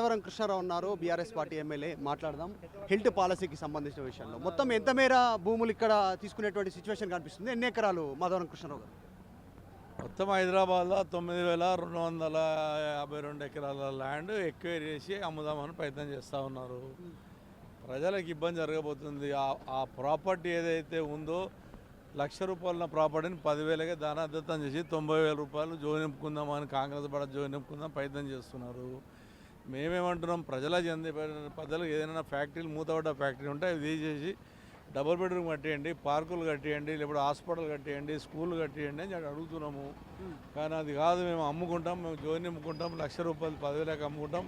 మాధవరం కృష్ణారావు ఉన్నారు, BRS party MLA. మాట్లాడదాం HILT పాలసీకి సంబంధించిన విషయంలో. మొత్తం ఎంత మేర భూములు ఇక్కడ తీసుకునేటువంటి సిచ్యువేషన్ కనిపిస్తుంది? ఎన్ని ఎకరాలు మాధవరం కృష్ణారావు గారు? మొత్తం హైదరాబాద్లో 9,252 ఎకరాల ల్యాండ్ ఎక్వైర్ చేసి అమ్ముదామని ప్రయత్నం చేస్తూ ఉన్నారు. ప్రజలకు ఇబ్బంది జరగబోతుంది. ఆ ప్రాపర్టీ ఏదైతే ఉందో ₹1,00,000 ప్రాపర్టీని 10,000కే దానాదత్తం చేసి 90,000 రూపాయలు జోనింపుకుందామని కాంగ్రెస్ పడ జోనింపుకుందాం ప్రయత్నం చేస్తున్నారు. మేమేమంటున్నాం, ప్రజలకు ఏదైనా ఫ్యాక్టరీలు మూతపడ్డ ఫ్యాక్టరీ ఉంటే అవి తీసేసి డబుల్ బెడ్రూమ్ కట్టేయండి, పార్కులు కట్టేయండి, లేకపోతే హాస్పిటల్ కట్టేయండి, స్కూల్ కట్టేయండి అని అడుగుతున్నాము. కానీ అది కాదు, మేము అమ్ముకుంటాం, మేము జోనింపుకుంటాం, ₹1,00,000 10,000కి అమ్ముకుంటాం,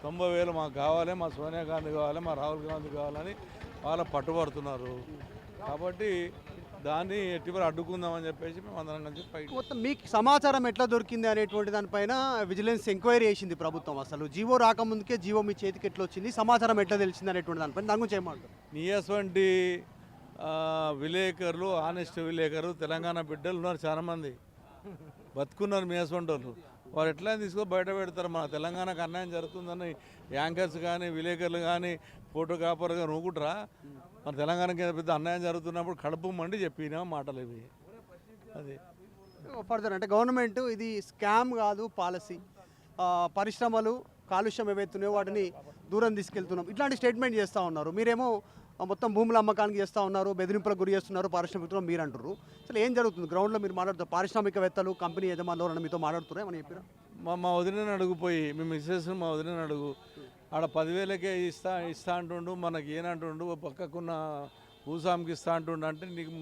90,000 మాకు కావాలి, మా సోనియా గాంధీ కావాలి, మా రాహుల్ గాంధీ కావాలని వాళ్ళు పట్టుబడుతున్నారు. కాబట్టి దాన్ని ఎట్టివరకు అడ్డుకుందామని చెప్పేసి మేము అందరం కలిసి ఫైట్. మొత్తం మీకు సమాచారం ఎట్లా దొరికింది అనేటువంటి దానిపైన విజిలెన్స్ ఎంక్వైరీ చేసింది ప్రభుత్వం. అసలు జీవో రాకముందుకే జీవో మీ చేతికి ఎట్లా వచ్చింది, సమాచారం ఎట్లా తెలిసింది అనేటువంటి దానిపైన దాని గురించి ఏమంటారు? నీయస్వంటి విలేకరులు, ఆనెస్ట్ విలేకరులు తెలంగాణ బిడ్డలు ఉన్నారు, చాలామంది బతుకున్నారు. మీయస్వంటి వాళ్ళు వారు ఎట్లా తీసుకొని బయట పెడతారు? మన తెలంగాణకు అన్యాయం జరుగుతుందని యాంకర్స్ కానీ విలేకరులు కానీ ఫోటోగ్రాఫర్గా నూకుంటారా? మన తెలంగాణకి పెద్ద అన్యాయం జరుగుతున్నప్పుడు కడుపు మండి చెప్పినా మాటలు ఇవి. అది ఫర్దర్ అంటే గవర్నమెంట్ ఇది స్కామ్ కాదు, పాలసీ, పరిశ్రమలు కాలుష్యం ఏవైతున్నాయో వాటిని దూరం తీసుకెళ్తున్నాం ఇట్లాంటి స్టేట్మెంట్ చేస్తూ ఉన్నారు. మీరేమో మొత్తం భూముల అమ్మకానికి చేస్తూ ఉన్నారు, బెదిరింపులకు గురి చేస్తున్నారు పారిశ్రామికలో మీరు అంటారు. అసలు ఏం జరుగుతుంది గ్రౌండ్లో? మీరు మాట్లాడుతారు, పారిశ్రామికవేత్తలు కంపెనీ యజమానులు మీతో మాట్లాడుతున్నారు ఏమని చెప్పారు? మా వదిలిని అడుగుపోయి మీ మిస్సెస్ మా వదిలిని అడుగు, ఆడ 10,000కే ఇస్తా అంటుండు, మనకి ఏనంటుండు, పక్కకున్న భూస్వామికి ఇస్తా అంటుండు అంటే నీకు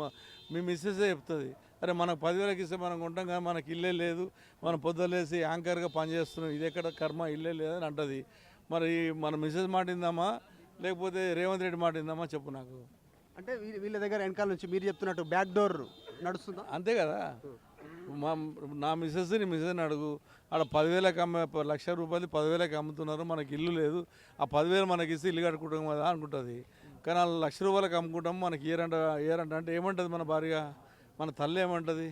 మీ మిస్సెసే చెప్తుంది. అరే మనకు 10,000కి ఇస్తే మనం ఉంటాం కానీ మనకి ఇల్లే లేదు, మనం పొద్దులేసి యాంకర్గా పనిచేస్తున్నాం, ఇది ఎక్కడ కర్మ, ఇల్లే లేదని అంటుంది. మరి మన మిస్సెస్ మాటిందామా లేకపోతే రేవంత్ రెడ్డి మాటిందామా చెప్పు నాకు. అంటే వీళ్ళ దగ్గర వెనకాల నుంచి మీరు చెప్తున్నట్టు బ్యాక్ డోర్ నడుస్తుందా? అంతే కదా. నా మిస్సెస్ నీ మిస్సెస్ని అడుగు, ఆడ 10,000కి ₹1,00,000 10,000కి అమ్ముతున్నారు, మనకి ఇల్లు లేదు, ఆ 10,000 మనకి ఇస్తే ఇల్లు కట్టుకుంటాం కదా అనుకుంటుంది. కానీ వాళ్ళు ₹1,00,000కి అమ్ముకుంటాం, మనకి ఏరంట అంటే ఏమంటుంది మన భార్య, మన తల్లి ఏమంటుంది?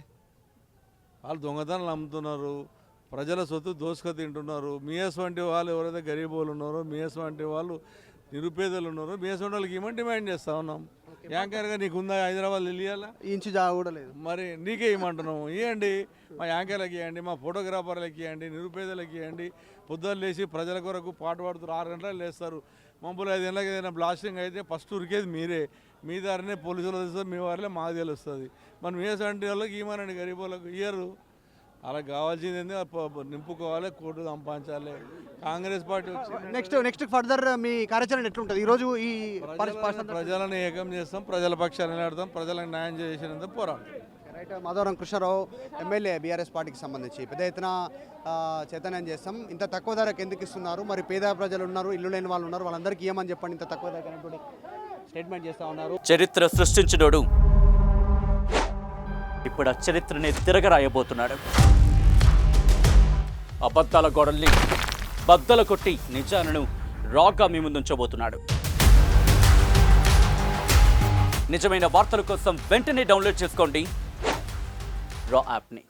వాళ్ళు దొంగతనాలు అమ్ముతున్నారు, ప్రజల సొత్తు దోసుక తింటున్నారు. మీఎస్ వంటి వాళ్ళు ఎవరైతే గరీబోళ్ళు ఉన్నారో, మీఎస్ వంటి వాళ్ళు నిరుపేదలు ఉన్నారో, మీఎస్ వంటి వాళ్ళకి ఏమని డిమాండ్ చేస్తూ ఉన్నాం. యాంకర్గా నీకుందా హైదరాబాద్ వెళ్ళాలా? ఇంచు జాగా కూడా లేదు. మరి నీకే ఇవ్వమంటున్నాము, ఇవ్వండి, మా యాంకర్లకు ఇవ్వండి, మా ఫోటోగ్రాఫర్లకు ఇవ్వండి, నిరుపేదలకు ఇవ్వండి. పొద్దున్న లేచి ప్రజల కొరకు పాటు పాడుతారు, 6 గంటలకు లేస్తారు. మమ్మల్ని 5 గంటలకు ఏదైనా బ్లాస్టింగ్ అయితే ఫస్ట్ ఉరికేది మీరే, మీ దారినే పోలీసులు తెలుస్తుంది, మీ వారిలో మాకు తెలుస్తుంది. మనం ఏసంటి వాళ్ళకి ఇవ్వనండి, గరీబ్ వాళ్ళకి ఇయ్యరు. అలా కావాల్సింది నింపుకోవాలి, కోర్టు సంపాదించాలి. కాంగ్రెస్ పార్టీ నెక్స్ట్ ఫర్దర్ మీ కార్యాచరణ ఎట్లుంటుంది ఈరోజు? ఈ ప్రజలను ఏకం చేస్తాం, ప్రజల పక్షాన్ని నిలబడతాం, ప్రజలకు న్యాయం చేసినందుకు పోరాటం. Right. Madhavaram Krishnarao MLA BRS పార్టీకి సంబంధించి పెద్ద ఎత్తున చైతన్యం చేస్తాం. ఇంత తక్కువ ధరకు ఎందుకు ఇస్తున్నారు? మరి పేద ప్రజలు ఉన్నారు, ఇల్లు లేని వాళ్ళు ఉన్నారు, వాళ్ళందరికీ ఏమని చెప్పండి ఇంత తక్కువ ధరకు అనేటువంటి స్టేట్మెంట్ చేస్తూ ఉన్నారు. చరిత్ర సృష్టించినోడు ఇప్పుడు ఆ చరిత్రని తిరగరాయబోతున్నాడు. అబద్ధాల గోడల్ని బద్దలు కొట్టి నిజాలను రాగా మీ ముందుంచబోతున్నాడు. నిజమైన వార్తల కోసం వెంటనే డౌన్లోడ్ చేసుకోండి రా యాప్ని.